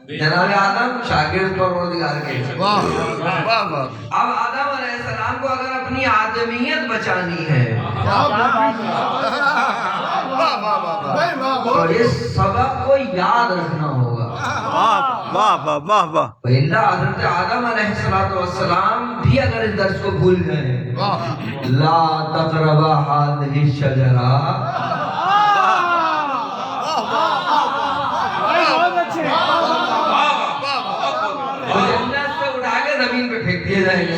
جناب آدم شاگرد پروردگار کے. اب آدم علیہ السلام کو اگر اپنی آدمیت بچانی ہے تو اس سبق کو یاد رکھنا ہوگا. حضرت آدم علیہ السلام بھی اگر اس درس کو بھول گئے، لا تقربا هذه الشجرہ، جنت سے اٹھا کے زمین پہ پھینک دیے جائیں گے.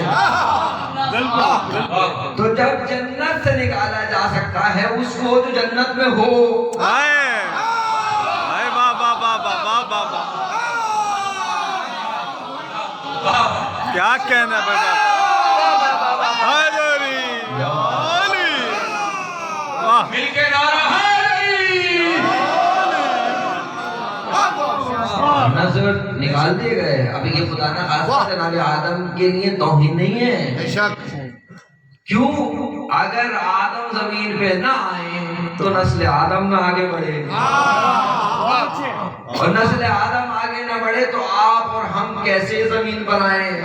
تو جب جنت سے نکالا جا سکتا ہے اس کو جو جنت میں ہو. کیا کہنا بیٹا. مل کے نعرہ نظر نکال دیے گئے. ابھی یہ خدا نہ خاصہ جناب آدم کے لیے توہین نہیں ہے. کیوں؟ اگر آدم زمین پہ نہ آئے تو نسل آدم نہ آگے بڑھے، اور نسل آدم آگے نہ بڑھے تو آپ اور ہم کیسے زمین پر آئیں؟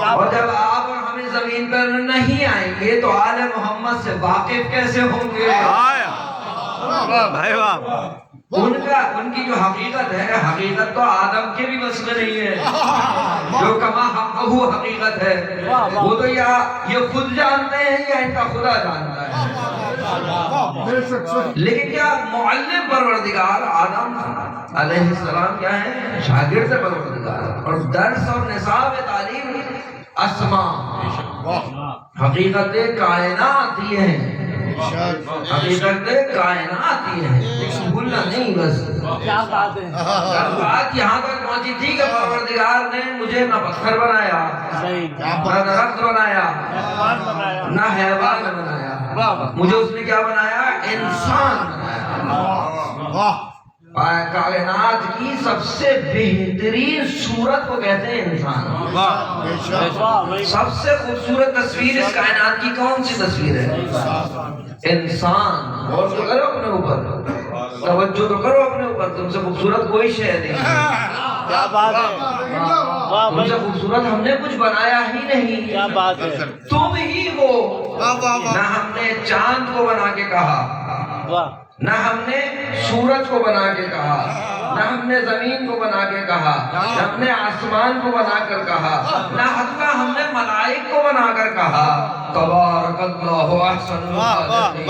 اور جب آپ اور ہمیں زمین پر نہیں آئیں گے تو آل محمد سے واقف کیسے ہوں گے؟ ان کی جو حقیقت ہے، حقیقت تو آدم کے بھی بس میں نہیں ہے. جو کما حقہ حقیقت ہے وہ تو یا یہ خود جانتے ہیں یا ان کا خدا جانتا ہے. لیکن کیا معلم پروردگار آدم علیہ السلام کیا ہے؟ شاگرد پروردگار. اور درس اور نصاب تعلیم اسماء حقیقت کائنات یہ ہے، حقیقت کائنات یہ ہے. بھولنا نہیں بس. بات یہاں تک پہنچی تھی کہ پروردگار نے مجھے نہ پتھر بنایا، نہ درخت بنایا، نہ حیوان بنایا. مجھے اس نے کیا بنایا؟ انسان بنایا. کائنات کی سب سے بہترین صورت کو کہتے ہیں انسان. سب سے خوبصورت تصویر اس کائنات کی کون سی تصویر ہے؟ انسان. غور تو کرو اپنے اوپر، توجہ تو کرو اپنے اوپر. تم سے خوبصورت کوئی شے نہیں. کیا بات ہے. تم سے خوبصورت ہم نے کچھ بنایا ہی نہیں. کیا بات ہے. تم ہی ہو. نہ ہم نے چاند کو بنا کے کہا، نہ ہم نے سورج کو بنا کے کہا، نہ ہم نے زمین کو بنا کے کہا، نہ ہم نے آسمان کو بنا کر کہا، نہ حتیٰ ہم نے ملائک کو بنا کر کہا. تبارک اللہ احسن الخالقین.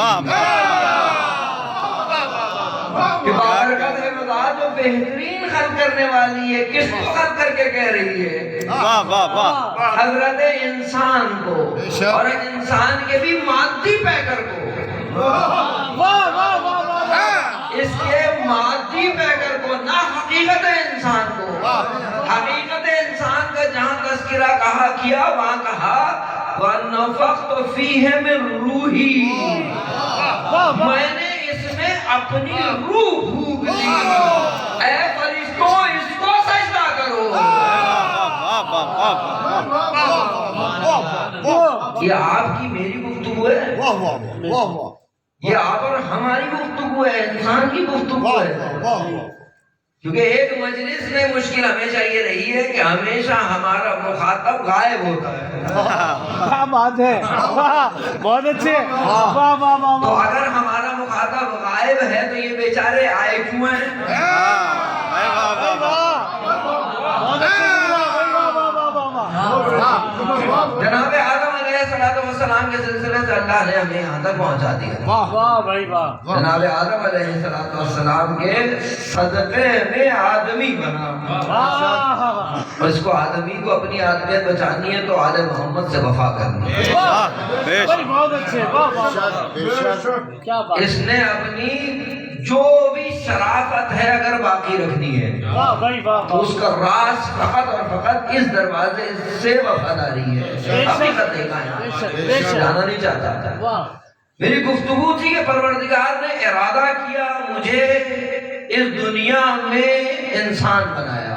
کہ بارکت ہے خدا جو بہترین خلق کرنے والی ہے. کس کو خلق کر کے کہہ رہی ہے؟ حضرت انسان کو، اور انسان کے بھی مادی پیکر کو. اس کے مادی پیکر کو، نہ حقیقت انسان کو. حقیقت انسان کا جہاں تذکرہ کہا کیا وہاں کہا وَنَفَخْتُ فِيهِ مِن رُوحِي، میں نے اس میں اپنی روح پھونک دی. اے فرشتوں اس کو سجدہ کرو. یہ آپ کی میری گفتگو ہے، یہ آپ اور ہماری گفتگو ہے، انسان کی گفتگو ہے. کیونکہ ایک مجلس میں مشکل ہمیشہ یہ رہی ہے کہ ہمیشہ ہمارا مخاطب غائب ہوتا ہے. کیا بات ہے. بہت اچھے. تو اگر ہمارا مخاطب غائب ہے تو یہ بیچارے آئے کیوں ہیں؟ جناب آدم علیہ السلام کے سلسلے سے اللہ نے ہمیں یہاں تک پہنچا دیا. جناب آدم علیہ السلام کے صدقے میں آدمی بنا. اور اس کو آدمی کو اپنی آدمیت بچانی ہے تو آل محمد سے وفا کرنی ہے. اس نے اپنی جو بھی شرافت ہے اگر باقی رکھنی ہے تو اس کا راز فقط اور فقط اس دروازے سے وفاداری ہے. حقیقت دیکھا ہے، جانا نہیں چاہتا. میری گفتگو تھی کہ پروردگار نے ارادہ کیا مجھے اس دنیا میں انسان بنایا.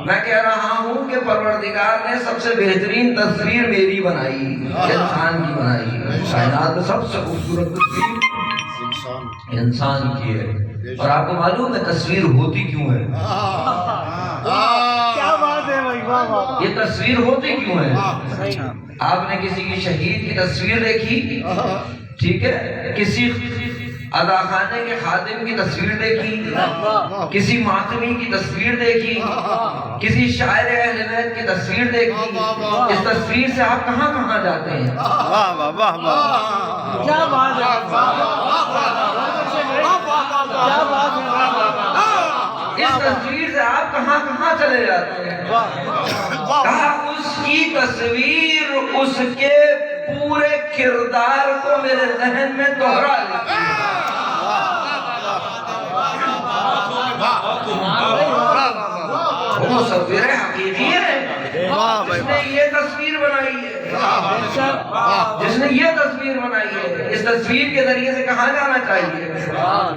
میں کہہ رہا ہوں کہ پروردگار نے سب سے بہترین تصویر میری بنائی، انسان کی بنائی. کائنات میں سب سے خوبصورت تصویر انسان کی ہے. اور آپ کو معلوم ہے تصویر ہوتی کیوں ہے؟ کیا بات ہے بھائی، واہ واہ. یہ تصویر ہوتی کیوں ہے؟ آپ نے کسی کی شہید کی تصویر دیکھی، ٹھیک ہے، کسی اداخانے کے خادم کی تصویر دیکھی، کسی ماتمی کی تصویر دیکھی، کسی شاعر اہل بیت کی تصویر دیکھی، اس تصویر سے آپ کہاں کہاں جاتے ہیں؟ واہ واہ واہ واہ. کیا بات ہے، کیا بات ہے. اس تصویر سے آپ کہاں کہاں چلے جاتے ہیں؟ کہا اس کی تصویر اس کے پورے کردار کو میرے ذہن میں دوہرا لیتی ہے. وہ مصور حقیقی ہے جس نے یہ تصویر بنائی ہے، جس نے یہ تصویر بنائی ہے. اس تصویر کے ذریعے سے کہاں جانا چاہیے؟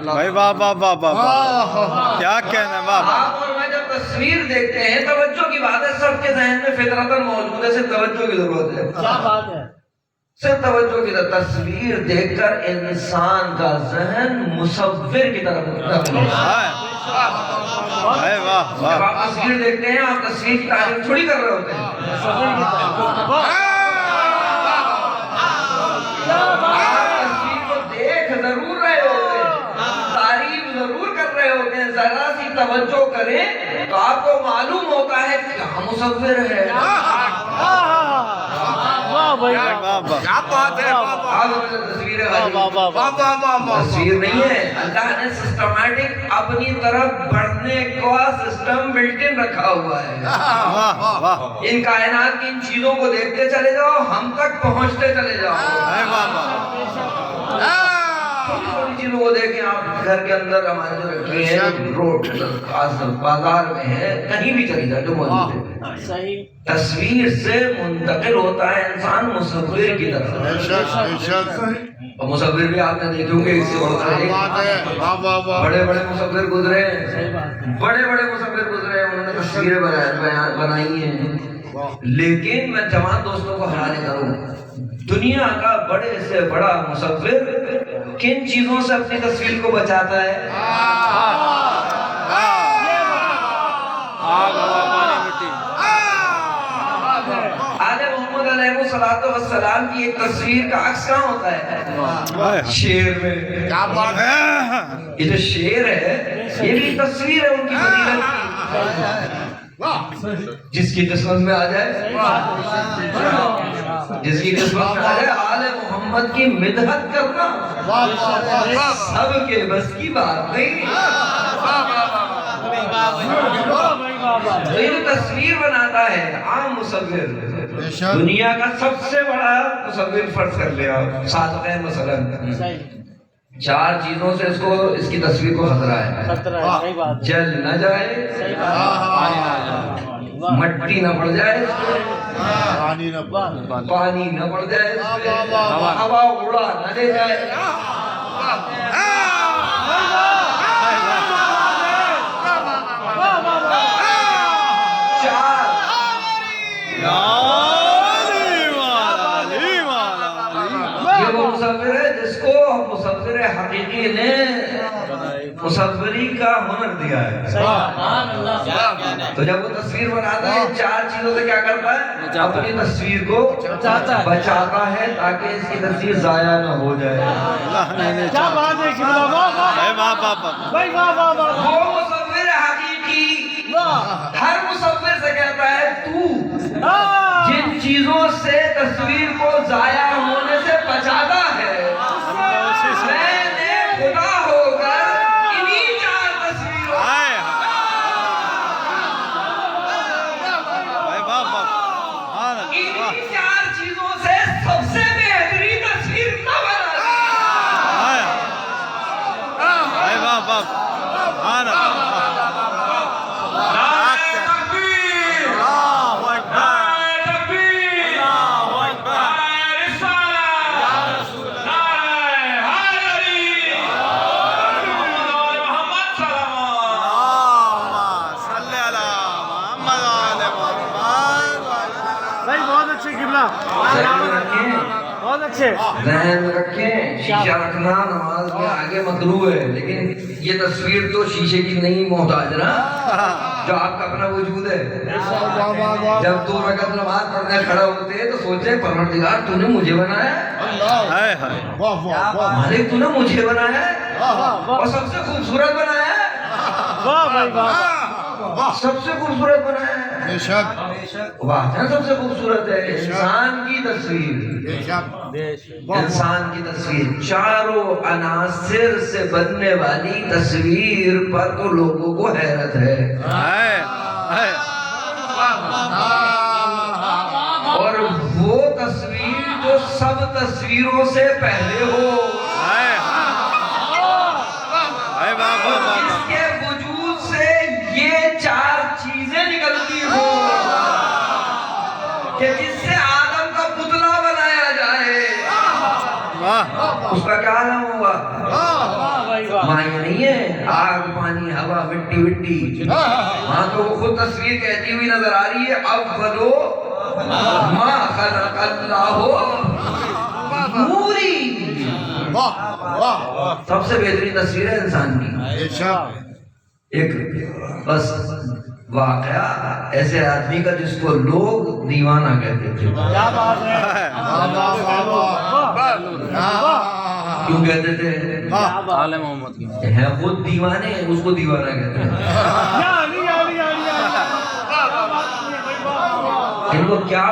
بھائی واہ واہ واہ واہ. کیا کہنا ہے واہ. آپ اور میں جب تصویر دیکھتے ہیں، توجہ کی بات ہے، سب کے ذہن میں فطرتاً موجود ہے، صرف توجہ کی ضرورت ہے. کیا بات ہے. صرف توجہ کی ضرورت. تصویر دیکھ کر انسان کا ذہن مصور کی طرف منتقل ہوتا ہے. بھائی واہ جب واہ. آپ تصویر دیکھتے ہیں، آپ تصویر کی تعریف تھوڑی کر رہے ہوتے ہیں. آپ تصویر کو دیکھ ضرور رہے ہوتے ہیں، تعریف ضرور کر رہے ہوتے ہیں. ذرا سی توجہ کریں تو آپ کو معلوم ہوتا ہے کہ کیا مصور ہے. واہ بھائی، واہ واہ. کیا بات ہے. تصویر تصویر نہیں ہے، اللہ نے سسٹمیٹک اپنی طرف بڑھنے کا سسٹم بلٹ ان رکھا ہوا ہے. واہ واہ. ان کائنات کی ان چیزوں کو دیکھتے چلے جاؤ، ہم تک پہنچتے چلے جاؤ. بھائی واہ واہ. چھوٹی چھوٹی چیزوں کو دیکھیں. آپ گھر کے اندر ہمارے جو رکھی ہیں، روڈ بازار میں ہے، کہیں بھی چلی جائے جو موجود ہے، صحیح. تصویر سے منتقل ہوتا ہے انسان مصور کی طرف. اور مصور بھی آپ نے دیکھے ہوں گے، اس سے بڑے بڑے مصور گزرے ہیں، بڑے بڑے مصور گزرے ہیں، انہوں نے تصویریں بنائی ہیں. لیکن میں جوان دوستوں کو حوالے کروں، دنیا کا بڑے سے بڑا مصور کن چیزوں سے اپنی تصویر کو بچاتا ہے؟ آگ ہوا پانی مٹی. آج محمد علیہ السلام کی ایک تصویر کا عکس کہاں ہوتا ہے؟ شیر میں. یہ جو شیر ہے، یہ بھی تصویر ہے ان کی فضیلت کی. جس کی قسمت میں آ جائے، جس کی قسمت میں آ جائے آل محمد کی مدحت کرنا سب کے بس کی بات نہیں. تو یہ جو تصویر بناتا ہے عام مصور، دنیا کا سب سے بڑا مصور فرض کر لیا صادق ہے مثلا، چار چیزوں سے اس کی تصویر کو خطرہ ہے. جل نہ جائے، مٹی نہ پڑ جائے اس پہ، پانی نہ پڑ جائے اس پہ، ہوا اڑا نہ لے جائے. یہ وہ مصور ہے جس کو مصور حقیقی نے مصوری کا ہنر دیا ہے. تو جب وہ تصویر بناتا ہے، چار چیزوں سے کیا کرتا ہے؟ اپنی تصویر کو بچاتا ہے تاکہ اس کی تصویر ضائع نہ ہو جائے. کیا بات ہے. وہ مصور حقیقی ہر مصور سے کہتا ہے، تو جن چیزوں سے تصویر کو ضائع ہونے سے بچاتا ہے، میں نے خدا ہو کر انہی چار تصویروں انہی چار چیزوں سے سب سے بہترین تصویر نہ بنا بہت اچھی قبلہ. ذہن میں رکھیں بہت اچھے ذہن میں رکھیں شیشہ رکھنا نماز کے آگے مکروہ ہے، لیکن یہ تصویر تو شیشے کی نہیں محتاج نا، جو آپ کا اپنا وجود ہے۔ جب 2 رکعت نماز پڑھنے کھڑا ہوتے تو سوچے پروردگار تو نے مجھے بنایا ہائے ہائے مالک، تو نے مجھے بنایا اور سب سے خوبصورت بنایا ہے، واہ بھائی واہ سب سے خوبصورت بنایا ہے، واقعا سب سے خوبصورت ہے انسان کی تصویر، انسان کی تصویر، چاروں عناصر سے بننے والی تصویر پر تو لوگوں کو حیرت ہے، ہائے ہائے اور وہ تصویر جو سب تصویروں سے پہلے ہو، ہائے ہائے بابا جس کے وجود سے یہ 4 چیزیں نکلتی ہو، کہ جس سے آدم کا پتلا بنایا جائے، واہ اس کا کیا نام ہوگا؟ مائع نہیں ہے، آگ پانی ہوا مٹی وٹی، ہاں تو وہ خود تصویر کہتی ہوئی نظر آ رہی ہے، اولو ما خلق اللہ نوری، سب سے بہترین تصویر ہے انسان کی۔ ایک بس واقعہ ایسے آدمی کا جس کو لوگ دیوانہ کہتے تھے، کیا بات ہے کیوں کہتے تھے؟ آل محمد کی ہے خود دیوانے، اس کو دیوانہ کہتے ہیں۔ ان کو کیا